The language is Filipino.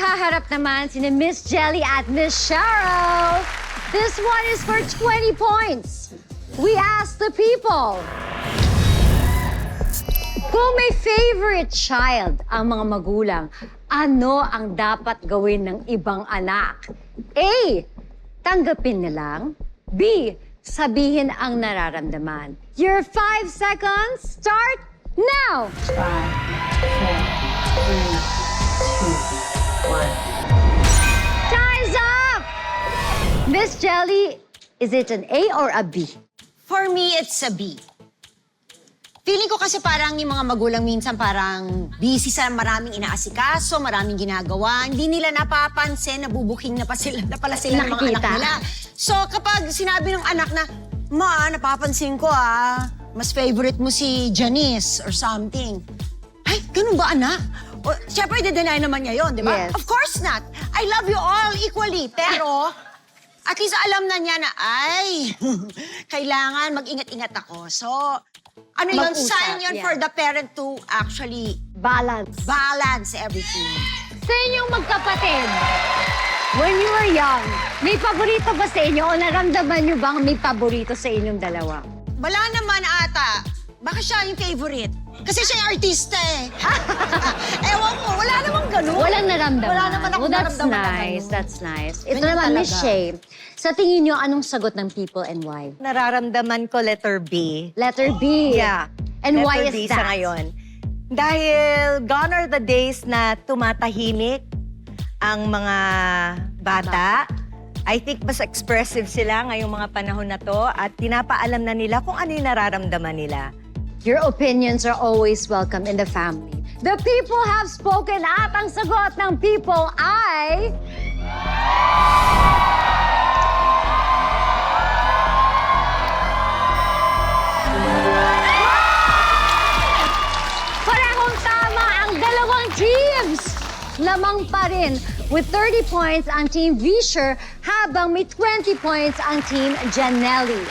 haharap naman si Miss Jelly at Miss Cheryl. This one is for 20 points. We ask the people. Kung may favorite child ang mga magulang, ano ang dapat gawin ng ibang anak? A. Tanggapin na lang. B. Sabihin ang nararamdaman. Your 5 seconds start now! 5, 4, 3, 2, 1. Time's up! Miss Jelly, is it an A or a B? For me, it's a B. Feeling ko kasi parang yung mga magulang minsan parang busy sa maraming inaasikaso, maraming ginagawa. Hindi nila napapansin, nabubuking na pala sila ng mga Nakikita. anak nila. So kapag sinabi ng anak na, Ma, napapansin ko mas favorite mo si Janice or something. Ay, ganun ba anak? O, syempre, de-deny naman niya yun, di ba? Yes. Of course not. I love you all equally, pero at least alam na niya na, ay, kailangan mag-ingat-ingat ako. So, ano yun? Mag-usap, Sign yun yeah. for the parent to actually Balance. balance everything. Sa inyong magkapatid, when you were young, may paborito ba sa inyo o naramdaman nyo bang may paborito sa inyong dalawa? Wala naman ata. Baka siya yung favorite. Kasi siya yung artista eh. Ewan ko, wala namang ganun. Walang naramdaman. Wala naman akong Oh, that's naramdaman na nice, ganun. that's nice. Ito Ganyan naman, Miss talaga. Shay. Sa tingin nyo, anong sagot ng people and why? Nararamdaman ko letter B. Letter B. Yeah. And letter why B is that? sa ngayon. Dahil gone are the days na tumatahimik ang mga bata. I think mas expressive sila ngayong mga panahon na to at pinapaalam na nila kung ano yung nararamdaman nila. Your opinions are always welcome in the family. The people have spoken at ang sagot ng people ay... Parehong tama ang dalawang teams! Lamang pa rin with 30 points ang Team Visher habang may 20 points ang Team Janelli.